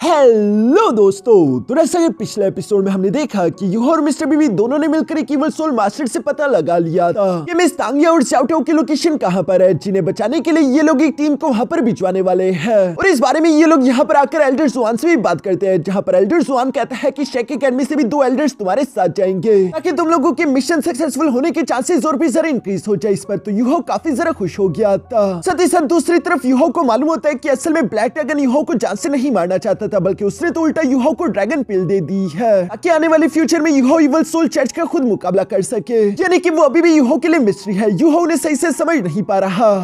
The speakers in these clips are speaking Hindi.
हेलो दोस्तों, तो जैसा कि पिछले एपिसोड में हमने देखा कि यूहो और मिस्टर बीबी दोनों ने मिलकर एक इवल सोल मास्टर से पता लगा लिया था कि मिस तांगिया और शाओटो की लोकेशन कहां पर है, जिन्हें बचाने के लिए ये लोग एक टीम को वहां पर भिजवाने वाले हैं। और इस बारे में ये लोग यहाँ पर आकर एल्डर जुआन से भी बात करते हैं, जहाँ पर एल्डर जुआन कहता है कि शेक एकेडमी से भी 2 एल्डर्स तुम्हारे साथ जाएंगे ताकि तुम लोगों के मिशन सक्सेसफुल होने के चांसेस और भी जरा इंक्रीज हो जाए। इस पर तो यूहो काफी जरा खुश हो गया था। साथ ही साथ दूसरी तरफ यूहो को मालूम होता है कि असल में ब्लैक ड्रैगन यूहो को जान से नहीं मारना चाहता था, बल्कि उसने तो उल्टा यूहो को ड्रैगन पिल दे दी है ताकि आने वाले फ्यूचर में यूहो इवल सोल चर्च का खुद मुकाबला कर सके। यानी कि वो अभी भी यूहो के लिए मिस्ट्री है, यूहो उन्हें सही से समझ नहीं पा रहा।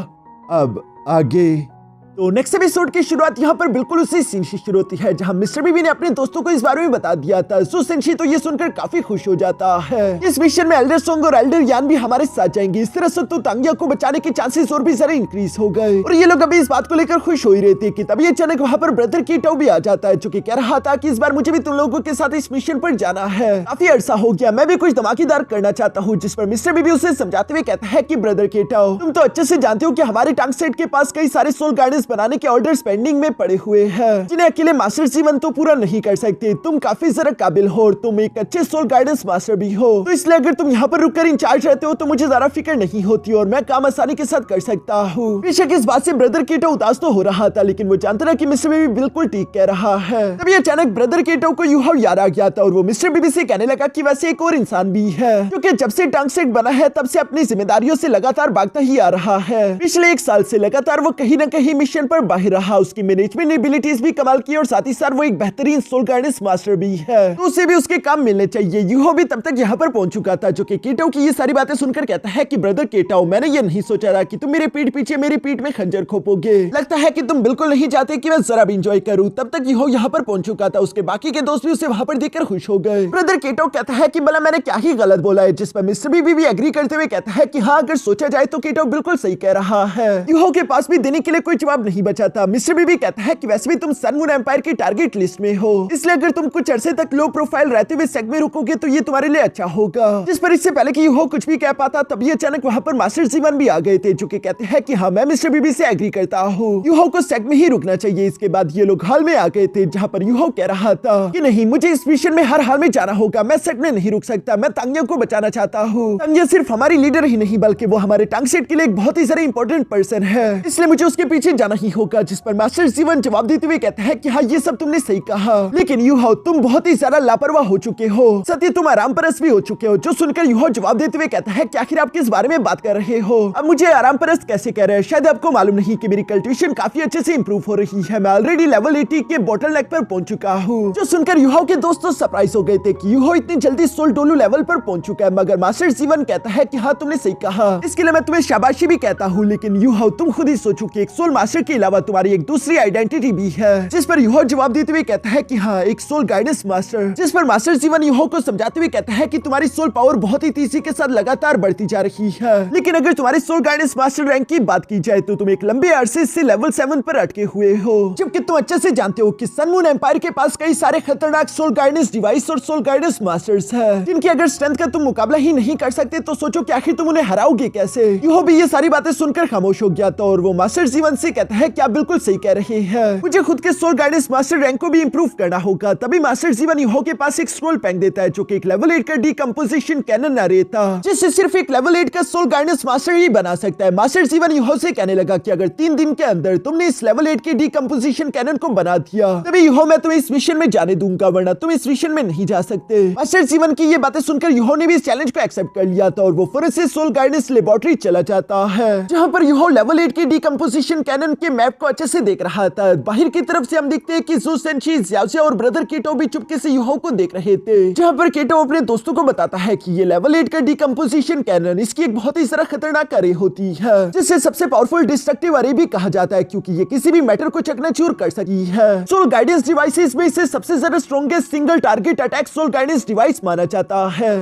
अब आगे तो नेक्स्ट एपिसोड की शुरुआत यहाँ पर बिल्कुल उसी सीन से शुरू होती है, जहाँ मिस्टर बीबी ने अपने दोस्तों को इस बारे में बता दिया था। सो सेंशी तो ये सुनकर काफी खुश हो जाता है। इस मिशन में एल्डर सोंग और एल्डर यान भी हमारे साथ जाएंगे। इस तरह से तो तांगिया को बचाने के चांसेस और भी जरा इंक्रीज हो गए। और ये लोग अभी इस बात को लेकर खुश हो ही रहते कि तभी अचानक वहाँ पर ब्रदर कीटो भी आ जाता है, जो कि कह रहा था कि इस बार मुझे भी तुम लोगों के साथ इस मिशन पर जाना है। काफी अरसा हो गया, मैं भी कुछ धमाकेदार करना चाहता हूँ। जिस पर मिस्टर बीबी उसे समझाते हुए कहता है कि ब्रदर कीटो, तुम तो अच्छे से जानते हो कि हमारे टांग सेट के पास कई सारे सोल गार्डन्स बनाने के ऑर्डर्स पेंडिंग में पड़े हुए हैं, जिन्हें अकेले मास्टर जीवन तो पूरा नहीं कर सकते। तुम काफी जरा काबिल हो और तुम एक अच्छे सोल गाइडेंस मास्टर भी हो, तो इसलिए अगर तुम यहाँ पर रुककर इंचार्ज रहते हो तो मुझे ज्यादा फिक्र नहीं होती और मैं काम आसानी के साथ कर सकता हूँ। बेशक इस बात से ब्रदर कीटो उदास तो हो रहा था, लेकिन वो जानता था कि मिस्टर बीबी बिल्कुल ठीक कह रहा है। तभी अचानक ब्रदर कीटो को यूहो याद आ गया था और वो मिस्टर बीबी से कहने लगा कि वैसे एक और इंसान भी है, क्योंकि जब से टांग सेट बना है तब से अपनी जिम्मेदारियों से लगातार भागता ही आ रहा है। पिछले 1 साल से लगातार वो कहीं न कहीं मिशन पर बाहर रहा। उसकी मैनेजमेंट एबिलिटीज भी कमाल की और साथ ही साथ वो एक बेहतरीन सोल गाइडेंस मास्टर भी है, तो उसे भी उसके काम मिलने चाहिए। यूहो भी तब तक यहाँ पर पहुंच चुका था, जो कि कीटो की ये सारी बातें सुनकर कहता है कि ब्रदर कीटो, मैंने ये नहीं सोचा था कि तुम मेरे पीठ पीछे मेरी पीठ में खंजर खोपोगे। लगता है कि तुम बिल्कुल नहीं चाहते कि मैं जरा भी एंजॉय करूं। तब तक यूहो यहाँ पर पहुंच चुका था। उसके बाकी के दोस्त भी उसे वहां पर देखकर खुश हो गए। ब्रदर कीटो कहता है कि भला मैंने क्या ही गलत बोला है, जिस पर मिस्टर बीबी भी एग्री करते हुए कहता है कि हाँ, अगर सोचा जाए तो कीटो बिल्कुल सही कह रहा है। यूहो के पास भी देने के लिए कोई जवाब नहीं बचा था। मिस्टर बीबी कहता है कि वैसे भी तुम सन मून एम्पायर की टारगेट लिस्ट में हो, इसलिए अगर तुम कुछ अरसे तक लो प्रोफाइल रहते हुए सेग में रुकोगे तो ये तुम्हारे लिए अच्छा होगा। जिस पर इससे पहले कि यूहो कुछ भी कह पाता, तभी अचानक वहां पर मास्टर जीवन भी आ गए थे, जो कि कहते हैं कि हाँ, मैं मिस्टर बीबी से एग्री करता हूँ, यूहो को सेग में ही रुकना चाहिए। इसके बाद ये लोग हाल में आ गए थे, जहाँ पर यूहो कह रहा था कि नहीं, मुझे इस मिशन में हर हाल में जाना होगा, मैं सेग में नहीं रुक सकता, मैं तांगिया को बचाना चाहता हूँ। तांगिया सिर्फ हमारी लीडर ही नहीं, बल्कि वो हमारे टांग सेट के लिए एक बहुत ही सारा इंपॉर्टेंट पर्सन है, इसलिए मुझे उसके पीछे जाना ही होगा। जिस पर मास्टर जीवन जवाब देते हुए कहते हैं कि हाँ, ये सब तुमने सही कहा, लेकिन यूहो तुम बहुत ही ज्यादा लापरवाह हो चुके हो, सत्य तुम आराम परस्त भी हो चुके हो। जो सुनकर यूहो जवाब देते हुए कहता है कि आखिर आप किस बारे में बात कर रहे हो, अब मुझे आराम परस्त कैसे कह रहे हैं? शायद आपको मालूम नहीं कि मेरी कल्टिवेशन काफी अच्छे से इंप्रूव हो रही है, मैं ऑलरेडी लेवल 80 के बोटलनेक पर पहुंच चुका हूँ। जो सुनकर यूहो के दोस्त तो सरप्राइज हो गए थे कि यूहो इतनी जल्दी सोल डोलू लेवल पर पहुंच चुका है, मगर मास्टर जीवन कहता है कि हाँ, तुमने सही कहा, इसके लिए मैं तुम्हें शाबाशी भी कहता हूँ। लेकिन यूहो तुम खुद ही सोचो कि एक सोल मास्टर के अलावा तुम्हारी एक दूसरी आइडेंटिटी भी है। जिस पर यूहो जवाब देते हुए कहता है कि हाँ, एक सोल गाइडेंस मास्टर। जिस पर मास्टर जीवन यूहो को समझाते हुए कहता है कि तुम्हारी सोल पावर बहुत ही तेजी के साथ लगातार बढ़ती जा रही है, लेकिन अगर तुम्हारी सोल गाइडेंस मास्टर रैंक की बात की जाए तो तुम एक लंबे अरसे से लेवल 7 पर अटके हुए हो, जबकि तुम अच्छे से जानते हो कि सन मून एम्पायर के पास कई सारे खतरनाक सोल गाइडेंस डिवाइस और सोल गाइडेंस मास्टर्स है, जिनकी अगर स्ट्रेंथ का तुम मुकाबला ही नहीं कर सकते तो सोचो कि आखिर तुम उन्हें हराओगे कैसे। यूहो भी ये सारी बातें सुनकर खामोश हो गया था और वो मास्टर जीवन से कहता है कि आप बिल्कुल सही कह रहे हैं, मुझे खुद के सोल गाइडेंस मास्टर रैंक को भी इंप्रूव करना होगा। तभी मास्टर जीवन यूहो के पास एक स्क्रॉल पेन देता है, जो कि एक लेवल 8 का डीकंपोजिशन कैनन था, जिससे सिर्फ एक लेवल 8 का सोल गाइडेंस मास्टर ही बना सकता है। मास्टर जीवन यूहो से कहने लगा कि अगर 3 दिन के अंदर तुमने इस लेवल 8 के डीकंपोजिशन कैनन को बना दिया, तभी यूहो मैं तुम्हें इस मिशन में जाने दूंगा, वरना तुम इस मिशन में नहीं जा सकते। मास्टर जीवन की ये बातें सुनकर यूहो ने भी इस चैलेंज को एक्सेप्ट कर लिया था और वो फिर से सोल गाइडेंस लेबोरेटरी चला जाता है, जहाँ पर यूहो लेवल 8 के डीकंपोजिशन कैनन के मैप को अच्छे से देख रहा था। बाहर की तरफ से हम देखते हैं कि ज़ू सेंशी, ज़्याओज़े और ब्रदर कीटो भी चुपके से यूहो को देख रहे थे, जहाँ पर कीटो अपने दोस्तों को बताता है कि ये लेवल 8 का डीकंपोजिशन कैनन इसकी एक बहुत ही सारा खतरनाक अरे होती है, जिसे सबसे पावरफुल डिस्ट्रक्टिव अरे भी कहा जाता है, क्योंकि ये किसी भी मैटर को चकनाचूर कर सकती है। सोल गाइडेंस डिवाइसेस में इसे सबसे ज्यादा strongest single target attack sole guidance device माना जाता है।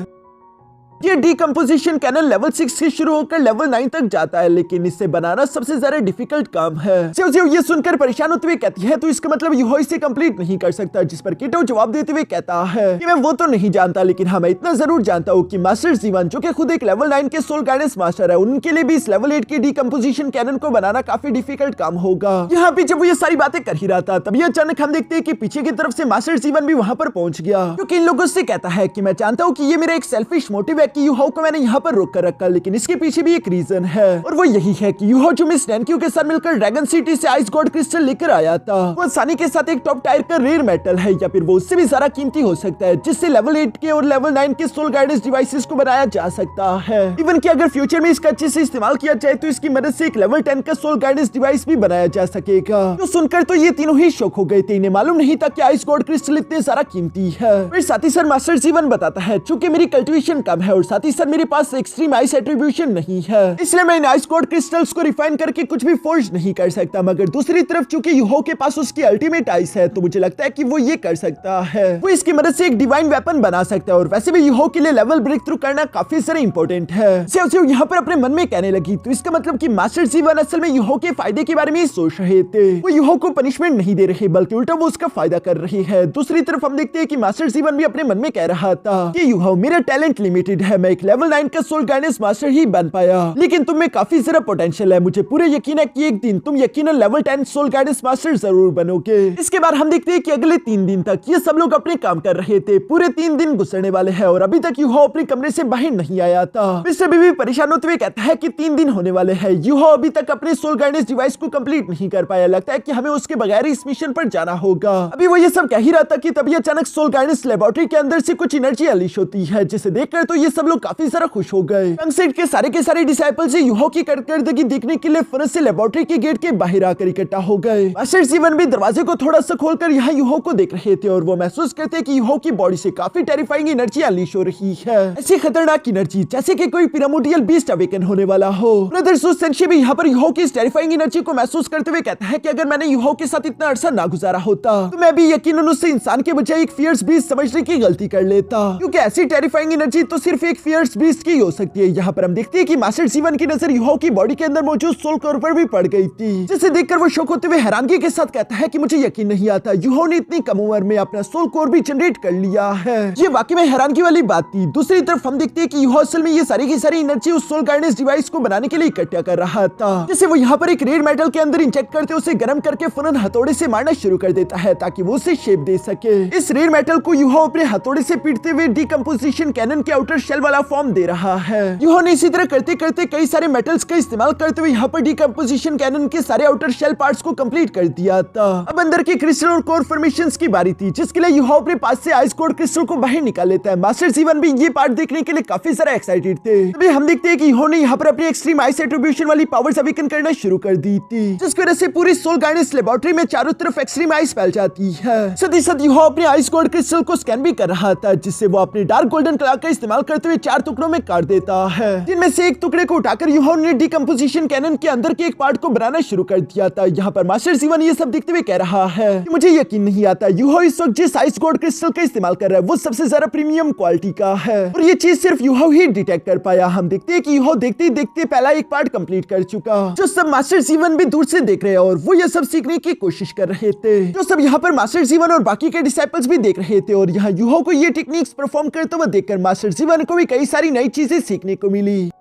ये डीकंपोजिशन कैनन लेवल 6 से शुरू होकर लेवल 9 तक जाता है, लेकिन इसे बनाना सबसे ज्यादा डिफिकल्ट काम है। सेओ ये सुनकर परेशान होते हुए कहती है, तो इसका मतलब यूहो इसे कंप्लीट नहीं कर सकता, जिस पर किटो जवाब देते हुए कहता है कि मैं वो तो नहीं जानता, लेकिन हाँ मैं इतना जरूर जानता हूँ कि मास्टर जीवन जो कि खुद एक लेवल 9 के सोल गाइडेंस मास्टर है, उनके लिए भी इस लेवल 8 की डीकंपोजिशन कैनन को बनाना काफी डिफिकल्ट काम होगा। यहाँ पे जब वो ये सारी बातें कर ही रहा था, तभी अचानक हम देखते हैं कि पीछे की तरफ से मास्टर जीवन भी वहां पर पहुंच गया, क्योंकि इन लोगों से कहता है कि मैं जानता हूँ कि ये मेरा एक सेल्फिश मोटिव है कि यूहो को मैंने यहाँ पर रोक कर रखा, लेकिन इसके पीछे भी एक रीजन है, और वो यही है कि यूहो जो मिस टेंक्यू के साथ मिलकर ड्रैगन सिटी से आइस गॉड क्रिस्टल लेकर आया था, वो आसानी के साथ एक टॉप टायर का रेयर मेटल है, या फिर वो उससे भी ज्यादा कीमती हो सकता है, जिससे लेवल 8 के और लेवल 9 के सोल गाइडेंस डिवाइसेस को बनाया जा सकता है। इवन कि अगर फ्यूचर में इसका अच्छे से इस्तेमाल किया जाए तो इसकी मदद से एक लेवल 10 का सोल गाइडेंस डिवाइस भी बनाया जा सकेगा। तो सुनकर तो ये तीनों ही शॉक हो गए थे, इन्हें मालूम नहीं था कि आइस गॉड क्रिस्टल इतने सारा कीमती है। फिर साथ ही साथ मास्टर जीवन बताता है, चूंकि मेरी कल्टीवेशन कम है और साथ ही साथ मेरे पास एक्सट्रीम आइस एट्रीब्यूशन नहीं है, इसलिए मैं इन आइस गॉड क्रिस्टल्स को रिफाइन करके कुछ भी फोर्ज नहीं कर सकता। मगर दूसरी तरफ चूंकि यूहो के पास उसकी अल्टीमेट आइस है, तो मुझे लगता है कि वो ये कर सकता है, वो इसकी मदद से एक डिवाइन वेपन बना सकता है, और वैसे भी यूहो के लिए लेवल ब्रेक थ्रू करना काफी सारा इंपॉर्टेंट है। सेओ यहाँ पर अपने मन में कहने लगी, तो इसका मतलब कि मास्टर जीवन असल में यूहो के फायदे के बारे में सोच रहे थे, वो यूहो को पनिशमेंट नहीं दे रहे बल्कि उल्टा वो उसका फायदा कर रही है। दूसरी तरफ हम देखते हैं कि मास्टर जीवन भी अपने मन में कह रहा था कि यूहो मेरा टैलेंट लिमिटेड है, मैं एक लेवल 9 का सोल गाइडेंस मास्टर ही बन पाया, लेकिन तुम में काफी सारा पोटेंशियल है, मुझे पूरे यकीन है कि एक दिन तुम यकीनन लेवल 10 सोल गाइडेंस मास्टर जरूर बनोगे। इसके बाद हम देखते हैं कि अगले 3 दिन तक ये सब लोग अपने काम कर रहे थे, पूरे 3 दिन गुजरने वाले हैं और अभी तक यूहो अपने कमरे से बाहर नहीं आया था। मिस्टर बीबी परेशान होते हुए कहता है कि 3 दिन होने वाले हैं, यूहो अभी तक अपने सोल गाइडेंस डिवाइस को कंप्लीट नहीं कर पाया, लगता है कि हमें उसके बगैर इस मिशन पर जाना होगा। अभी वो ये सब कह ही रहा था कि तभी अचानक सोल गाइडेंस लेबोरेटरी के अंदर से कुछ एनर्जी अनलीश होती है, जिसे देखकर तो ये सब लोग काफी सारा खुश हो गए। कंसेट के सारे डिसाइपल्स यूहो की कारकर्दगी देखने के लिए फौरन से लेबोरेटरी के गेट के बाहर आकर इकट्ठा हो गए। मास्टर जीवन भी दरवाजे को थोड़ा सा खोलकर यहाँ यूहो को देख रहे थे, और वो महसूस करते कि यूहो की बॉडी से काफी टेरिफाइंग एनर्जी अनलीश हो रही है, ऐसी खतरनाक एनर्जी जैसे कि कोई पिरामिडियल बीस्ट अवेकन होने वाला हो। ब्रदर सुसेंशी भी यहाँ पर यूहो की इस टेरिफाइंग एनर्जी को महसूस करते हुए कहता है कि अगर मैंने यूहो के साथ इतना अरसा ना गुजारा होता तो मैं भी यकीनन उससे इंसान के बजाय एक फियर्स बीस्ट समझने की गलती कर लेता, क्योंकि ऐसी टेरिफाइंग एनर्जी तो सिर्फ एक फियर्स बीस्ट की हो सकती है। यहाँ पर हम देखते हैं कि मास्टर जीवन की नजर यूहो की बॉडी के अंदर मौजूद सोल कोर पर भी पड़ गई थी, जिसे देखकर वो शौक होते हुए हैरानगी के साथ कहता है कि मुझे यकीन नहीं आता यूहो ने इतनी कम उम्र में अपना सोल कोर भी जनरेट कर लिया है। ये वाकई में हैरानगी वाली बात थी। दूसरी तरफ हम देखते हैं कि यूहो असल में ये सारी की सारी एनर्जी उस सोल गाइडेंस डिवाइस को बनाने के लिए इकट्ठा कर रहा था, जिसे वो यहाँ पर एक रेड मेटल के अंदर इंजेक्ट करते उसे गर्म करके फौरन हथौड़े से मारना शुरू कर देता है, ताकि वो उसे शेप दे सके। इस रेड मेटल को यूहो अपने हथौड़े से पीटते हुए डीकंपोजिशन कैनन के आउटर शेल वाला फॉर्म दे रहा है। यूहो ने इसी तरह करते करते कई सारे मेटल्स का इस्तेमाल करते हुए यहाँ पर डीकंपोजिशन कैनन के सारे आउटर शेल पार्ट्स को कंप्लीट कर दिया था। अब अंदर के क्रिस्टल और कोर फॉर्मेशंस की बारी थी, जिसके लिए यूहो अपने पास से आइस कोर क्रिस्टल को बाहर निकाल लेता है। मास्टर जीवन भी ये पार्ट देखने के लिए काफी सारा एक्साइटेड थे। तभी हम देखते हैं कि यूहो ने यहाँ पर अपनी एक्सट्रीम आइस एट्रीब्यूशन वाली पावर्स अवेकन करना शुरू कर दी थी, जिसकी वजह से पूरी सोल गाइडेंस लेबोरेटरी में चारों तरफ एक्सट्रीम आइस फैल जाती है। साथ ही साथ यूहो अपने आइस कोर क्रिस्टल को स्कैन भी कर रहा था, जिससे वो अपने डार्क गोल्डन कलर का इस्तेमाल करते हुए 4 टुकड़ों में काट देता है, जिनमें से एक टुकड़े को उठाकर यूहो ने डीकंपोजिशन कैनन के अंदर के एक पार्ट को बनाना शुरू कर दिया था। यहाँ पर मास्टर जीवन ये सब देखते हुए कह रहा है कि मुझे यकीन नहीं आता यूहो इस वक्त जिस आइस गॉड क्रिस्टल का इस्तेमाल कर रहा है वो सबसे ज्यादा प्रीमियम क्वालिटी का है, और ये चीज सिर्फ यूहो ही डिटेक्ट कर पाया। हम देखते हैं कि यूहो देखते ही देखते पहला एक पार्ट कंप्लीट कर चुका, जो सब मास्टर जीवन भी दूर से देख रहे हैं, और वो ये सब सीखने की कोशिश कर रहे थे, जो सब यहाँ पर मास्टर जीवन और बाकी के डिसाइपल्स भी देख रहे थे। और यहाँ यूहो को ये टेक्निक्स परफॉर्म करते हुए देखकर मास्टर जीवन को भी कई सारी नई चीजें सीखने को मिली।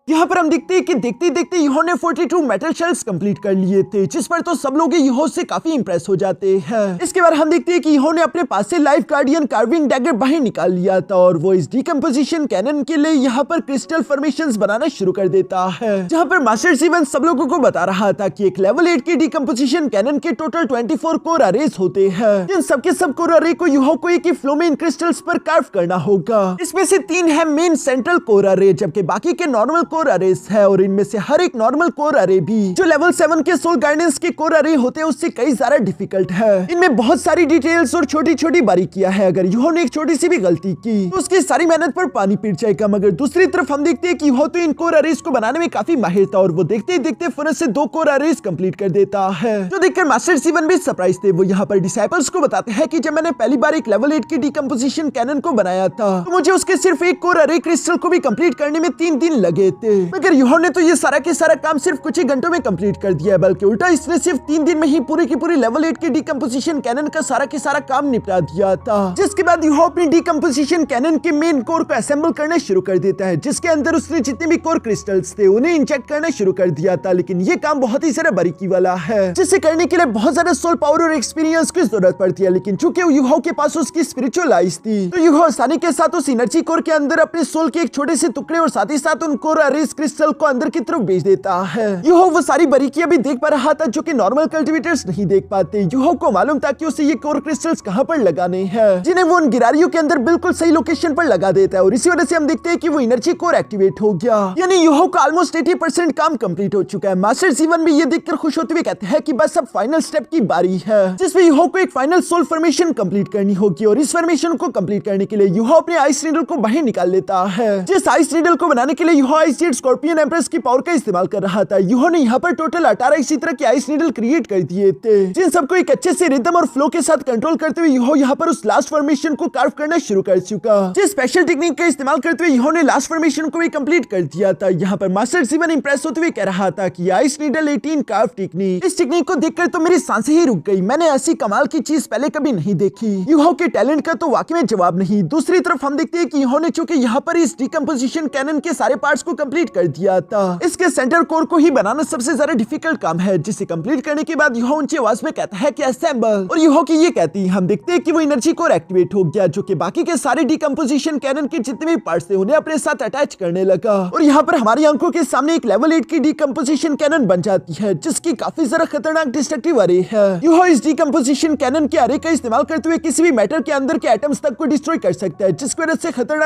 यहाँ पर हम देखते हैं कि देखते देखते यूहो ने 42 मेटल शेल्स कंप्लीट कर लिए थे, जिस पर तो सब लोग यूहो से काफी इंप्रेस हो जाते हैं। इसके बाद हम देखते हैं कि यूहो ने अपने पास से लाइफ गार्डियन कार्विंग डैगर बाहर निकाल लिया था, और वो इस डीकंपोजिशन कैनन के लिए यहाँ पर क्रिस्टल फॉर्मेशंस बनाना शुरू कर देता है, जहाँ पर मास्टर जीवन सब लोगों को बता रहा था कि एक लेवल 8 की डीकंपोजिशन कैनन के टोटल 24 कोर अरेज होते हैं। इन सबके सब कोर अरे को यूहो को एक ही फ्लो में इन क्रिस्टल्स पर कार्व करना होगा। इसमें से 3 है मेन सेंट्रल कोर अरे, जबकि बाकी के नॉर्मल कोर अरेस है और इनमें से हर एक नॉर्मल कोर अरे भी जो लेवल 7 के सोल गाइडेंस के कोर अरे होते हैं उससे कई ज्यादा डिफिकल्ट है। इनमें बहुत सारी डिटेल्स और छोटी छोटी बारीकियां है। अगर यूहो ने एक छोटी सी भी गलती की तो उसकी सारी मेहनत पर पानी फिर जाएगा। मगर दूसरी तरफ हम देखते हैं कि यूहो तो इन कोर अरेस को बनाने में काफी माहिर था और वो देखते ही देखते फुरस से 2 कोर अरेस कंप्लीट कर देता है, जो देखकर मास्टर सीवन भी सरप्राइज थे। वो यहाँ पर डिसाइपल्स को बताते हैं कि जब मैंने पहली बार एक लेवल 8 की डिकम्पोजिशन कैनन को बनाया था तो मुझे उसके सिर्फ एक कोर अरे क्रिस्टल को भी कंप्लीट करने में 3 दिन लगे थे, मगर यूहो ने तो ये सारा के सारा काम सिर्फ कुछ ही घंटों में कंप्लीट कर दिया है। बल्कि उल्टा इसने सिर्फ 3 दिन में ही पूरी की पूरी लेवल 8 की डिकम्पोजिशन कैनन का सारा के सारा काम निपटा दिया था। जिसके बाद यूहो अपनी डिकम्पोजिशन कैनन के मेन कोर को असेंबल करना शुरू कर देता है, जिसके अंदर उसने जितने भी कोर क्रिस्टल्स थे उन्हें इंजेक्ट करना शुरू कर दिया था। लेकिन ये काम बहुत ही ज्यादा बारीकी वाला है, जिसे करने के लिए बहुत ज्यादा सोल पावर और एक्सपीरियंस की जरूरत पड़ती है। लेकिन चूंकि यूहो के पास उसकी स्पिरिचुअल आइज थी तो यूहो आसानी के साथ उस एनर्जी कोर के अंदर अपने सोल के एक छोटे से टुकड़े और साथ ही साथ उन कोर अरेस क्रिस्टल को अंदर की तरफ भेज देता है। यूहो वो सारी बारीकियां भी देख पा रहा था जो कि नॉर्मल कल्टीवेटर्स नहीं देख पाते। यूहो को मालूम था कि उसे ये कोर क्रिस्टल्स कहां पर लगाने हैं, जिन्हें वो उन गिरारियों के अंदर बिल्कुल सही लोकेशन पर लगा देता है और इसी वजह से हम देखते हैं कि वो एनर्जी कोर एक्टिवेट हो गया। यानी यूहो का ऑलमोस्ट 80% काम कंप्लीट हो चुका है। मास्टर जीवन भी ये देखकर खुश होते हुए कहते हैं कि बस अब फाइनल स्टेप की बारी है, जिसमें यूहो को एक फाइनल सोल फॉर्मेशन कंप्लीट करनी होगी और इस फॉर्मेशन को कंप्लीट करने के लिए यूहो अपने आइस नीडल को बाहर निकाल लेता है। जिस आइस नीडल को बनाने के लिए यूहो आइस जेड स्कॉर्पियन एम्प्रेस की पावर का इस्तेमाल कर रहा था, यूहो ने यहाँ पर टोटल 18 इसी तरह के आइस नीडल क्रिएट कर दिए थे, जिन सबको एक अच्छे से रिदम और फ्लो के साथ कंट्रोल करते हुए यूहो यहाँ पर उस लास्ट फॉर्मेशन को कार्व करना शुरू कर चुका। जिस स्पेशल टेक्निक का इस्तेमाल करते हुए यूहो ने लास्ट फॉर्मेशन को भी कंप्लीट कर दिया था। यहाँ पर मास्टर जीवन इंप्रेस होते हुए कह रहा था कि आइस नीडल 18 कार्व टेक्निक, इस टेक्निक को देखकर तो मेरी सांसें ही रुक गई। मैंने ऐसी कमाल की चीज पहले कभी नहीं देखी। यूहो के टैलेंट का तो वाकई में जवाब नहीं। दूसरी तरफ हम देखते हैं कि यूहो ने चूंकि यहाँ पर इस डिकम्पोजिशन कैनन के सारे पार्ट्स को कंप्लीट कर दिया था, इसके सेंटर कोर को ही बनाना सबसे ज्यादा डिफिकल्ट काम है, जिसे कंप्लीट करने के बाद यूहो ऊंची आवाज में कहता है कि असेंबल, और यूहो की ये कहती हम देखते हैं कि वो एनर्जी कोर एक्टिवेट हो गया, जो कि बाकी के सारे डिकम्पोजिशन कैनन के जितने भी पार्ट्स थे उन्हें अपने साथ अटैच करने लगा। और यहाँ पर हमारी आंखों के सामने एक लेवल 8 की डिकम्पोजिशन कैनन बन जाती है, जिसकी काफी ज्यादा खतरनाक डिस्ट्रक्टिव अरे है। यूहो इस डिकम्पोजिशन कैनन के अरे का इस्तेमाल करते हुए किसी भी मैटर के अंदर के एटम्स तक को डिस्ट्रॉय कर सकता है, जिसकी वजह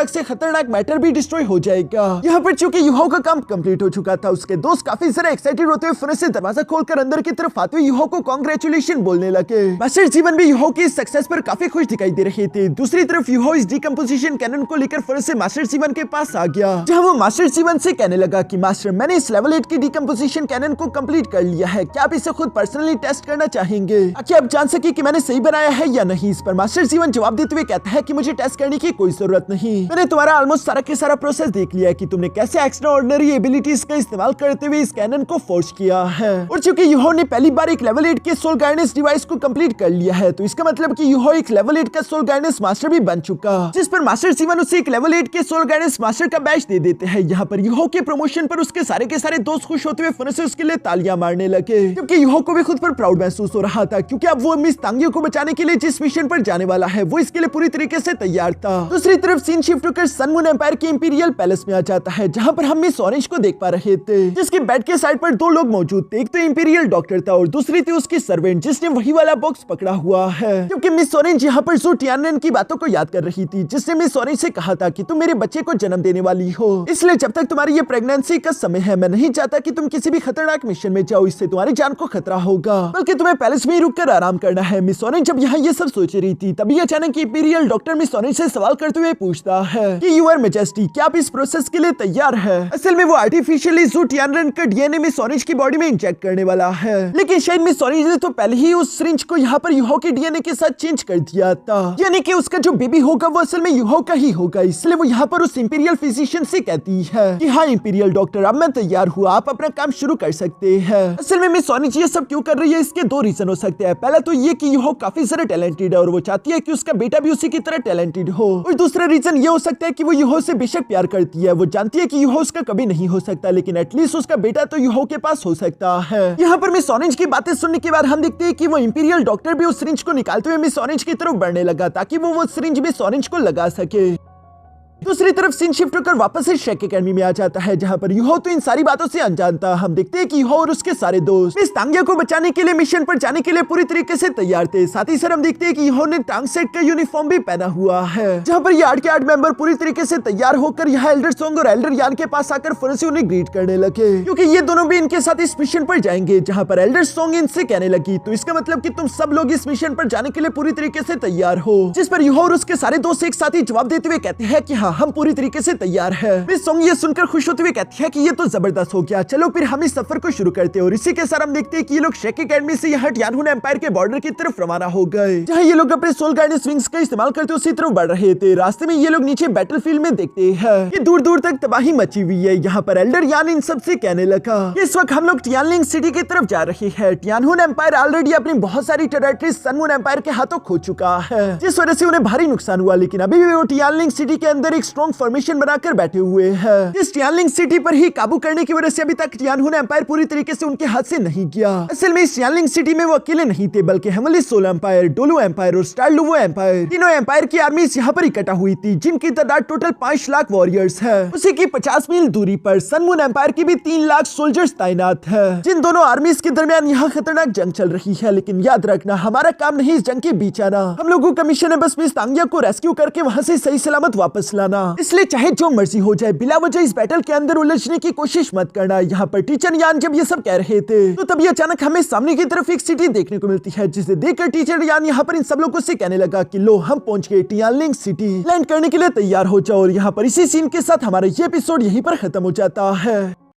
से खतरनाक मैटर भी डिस्ट्रॉय हो जाएगा। यहाँ पर चूंकि यूहो का काम कंप्लीट हो चुका था, उसके दोस्त काफी ज्यादा एक्साइटेड होते हुए फुरस से दरवाजा खोलकर अंदर की तरफ आते हुए यूहो को कांग्रेचुलेशन बोलने लगे। मास्टर जीवन भी यूहो की सक्सेस पर काफी खुश दिखाई दे रहे थे। दूसरी तरफ यूहो इस डिकम्पोजिशन कैनन को लेकर फुरस से मास्टर जीवन के पास आ गया, जहाँ वो मास्टर जीवन से कहने लगा कि मास्टर, मैंने इस लेवल 8 की डिकम्पोजिशन कैनन को कंप्लीट कर लिया है, क्या आप इसे खुद पर्सनली टेस्ट करना चाहेंगे ताकि आप जान सके कि मैंने सही बनाया है या नहीं। इस पर मास्टर जीवन जवाब देते हुए कहता है कि मुझे टेस्ट करने की कोई जरूरत नहीं, मैंने तुम्हारा ऑलमोस्ट सारा के सारा प्रोसेस देख लिया है कि तुमने कैसे एक्स्ट्रा ऑर्डिनरी एबिलिटीज का इस्तेमाल करते हुए इस कैनन को फोर्स किया है। और चूंकि यूहो ने पहली बार एक लेवल 8 के सोल गाइडेंस डिवाइस को कंप्लीट कर लिया है, तो इसका मतलब कि यूहो एक लेवल 8 का सोल गाइडेंस मास्टर भी बन चुका, जिस पर मास्टर जीवन उसे एक लेवल 8 के सोल गाइडेंस मास्टर का बैच दे देते हैं। यहाँ पर यूहो के प्रमोशन पर उसके सारे के सारे दोस्त खुश होते हुए फुरस से उसके लिए तालियां मारने लगे, क्योंकि यूहो को भी खुद पर प्राउड महसूस हो रहा था, क्योंकि अब वो मिस तांगियो को बचाने के लिए जिस मिशन पर जाने वाला है वो इसके लिए पूरी तरीके से तैयार था। दूसरी तरफ सीन शिफ्ट होकर सन मून एम्पायर के इंपीरियल पैलेस में आ जाता है, जहाँ पर हम मिस ऑरेंज को देख पा रहे थे, जिसके बेड के साइड पर 2 लोग मौजूद थे। एक तो इंपीरियल डॉक्टर था और दूसरी थी उसकी सर्वेंट, जिसने वही वाला बॉक्स पकड़ा हुआ है, क्योंकि मिस ऑरेंज यहाँ पर ज़ू टियानरेन की बातों को याद कर रही थी, जिसने मिस ऑरेंज से कहा था कि तुम मेरे बच्चे को जन्म देने वाली हो, इसलिए जब तक तुम्हारी ये प्रेगनेंसी का समय है मैं नहीं चाहता कि तुम किसी भी खतरनाक मिशन में जाओ, इससे तुम्हारी जान को खतरा होगा, बल्कि तुम्हें पैलेस में ही रुककर आराम करना है। मिस ऑरेंज जब यहाँ ये सब सोच रही थी, तभी अचानक इंपीरियल डॉक्टर मिस ऑरेंज से सवाल करते हुए पूछता है कि यूर मैजेस्टी, क्या आप इस प्रोसेस के लिए तैयार है? असल में वो आर्टिफिशियली ज़ू टियानरेन का डीएनए मिस ऑरेंज की बॉडी में इंजेक्ट करने वाला है, लेकिन शायद मिस ऑरेंज ने तो पहले ही उस सिरिंज को यहाँ पर यूहो के डीएनए के साथ चेंज कर दिया था, यानी कि उसका जो बेबी होगा वो असल में यूहो का ही होगा। इसलिए वो यहाँ पर उस इंपीरियल फिजिशियन से कहती है कि हाँ इंपीरियल डॉक्टर, अब मैं तैयार हूँ, आप अपना काम शुरू कर सकते हैं। असल में मिस ऑरेंज ये सब क्यों कर रही है, इसके 2 रीजन हो सकते हैं। पहला तो ये कि यूहो काफी ज्यादा टैलेंटेड है और वो चाहती है कि उसका बेटा भी उसी की तरह टैलेंटेड हो, और दूसरा रीजन ये हो सकता है कि वो यूहो से बेशक प्यार करती है, वो जानती है कि यूहो उसका कभी नहीं हो सकता, लेकिन एटलीस्ट उसका बेटा तो यूहो के पास हो सकता है। यहाँ पर मिस ऑरेंज की बातें सुनने के बाद हम देखते हैं कि वो इंपीरियल डॉक्टर भी उस सिरिंज को निकालते हुए मिस ऑरेंज की तरफ बढ़ने लगा, ताकि वो सिरिंज मिस ऑरेंज को लगा सके। दूसरी तरफ सीन शिफ्ट होकर वापस से शेक एकेडमी में आ जाता है, जहाँ पर यूहो तो इन सारी बातों से अनजान था। हम देखते हैं कि यूहो और उसके सारे दोस्त मिस तांगिया को बचाने के लिए मिशन पर जाने के लिए पूरी तरीके से तैयार थे। साथ ही सर हम देखते हैं कि यूहो ने टांग सेट का यूनिफॉर्म भी पहना हुआ है, जहाँ पर ये 8 के 8 मेंबर पूरी तरीके से तैयार होकर यहाँ एल्डर सोंग और एल्डर यान के पास आकर फौरन से उन्हें ग्रीट करने लगे, क्योंकि ये दोनों भी इनके साथ इस मिशन पर जाएंगे। जहाँ पर एल्डर सोंग इनसे कहने लगी, तो इसका मतलब कि तुम सब लोग इस मिशन पर जाने के लिए पूरी तरीके से तैयार हो। जिस पर यूहो और उसके सारे दोस्त एक साथ ही जवाब देते हुए कहते हैं कि हाँ, हम पूरी तरीके से तैयार है। मिस सोंग ये सुनकर खुश होते हुए कहती है कि ये तो जबरदस्त हो गया, चलो फिर हम इस सफर को शुरू करते हैं। और इसी के साथ हम देखते हैं कि ये लोग शेक एकेडमी से यहाँ टियानहुन एम्पायर के बॉर्डर की तरफ रवाना हो गए, जहाँ ये लोग अपने सोल गाइडेंस विंग्स का इस्तेमाल करते उसी तरफ बढ़ रहे थे। रास्ते में ये लोग नीचे बैटलफील्ड में देखते हैं कि दूर दूर तक तबाही मची हुई है। यहाँ पर एल्डर यान इन सब से कहने लगा, इस वक्त हम लोग टियानलिंग सिटी की तरफ जा रहे हैं। टियानहुन एम्पायर ऑलरेडी अपनी बहुत सारी टेरिटरी सनमून एम्पायर के हाथों खो चुका है, जिस वजह से उन्हें भारी नुकसान हुआ, लेकिन अभी भी वो टियानलिंग सिटी के अंदर एक स्ट्रॉन्ग फॉर्मेशन बनाकर बैठे हुए हैं। इस टियानलिंग सिटी पर ही काबू करने की वजह से अभी तक टियानहुन एम्पायर पूरी तरीके से उनके हाथ से नहीं गया। असल में इस टियानलिंग सिटी में वो अकेले नहीं थे, बल्कि हेमली सोल एम्पायर, डोलू एम्पायर और स्टारलुवो एम्पायर, तीनों एम्पायर की आर्मीज यहाँ पर इकट्ठा हुई थी, जिनकी तादाद टोटल 5 लाख वॉरियर्स है। उसी की 50 मील दूरी पर सनमून एम्पायर की भी 3 लाख सोल्जर्स तैनात है। जिन दोनों आर्मीज के दरमियान यहाँ खतरनाक जंग चल रही है, लेकिन याद रखना हमारा काम नहीं इस जंग के बीच आना। हम लोगों का मिशन है बस मिस तांगिया को रेस्क्यू करके वहाँ से सही सलामत वापस लाना। इसलिए चाहे जो मर्जी हो जाए, बिला वजह इस बैटल के अंदर उलझने की कोशिश मत करना। यहाँ पर टीचर यान जब ये सब कह रहे थे, तो तभी अचानक हमें सामने की तरफ एक सिटी देखने को मिलती है, जिसे देखकर टीचर यान यहाँ पर इन सब लोगों से कहने लगा कि लो, हम पहुंच गए टियानलिंग सिटी, लैंड करने के लिए तैयार हो जाओ। और यहाँ पर इसी सीन के साथ हमारा ये एपिसोड यहीं पर खत्म हो जाता है।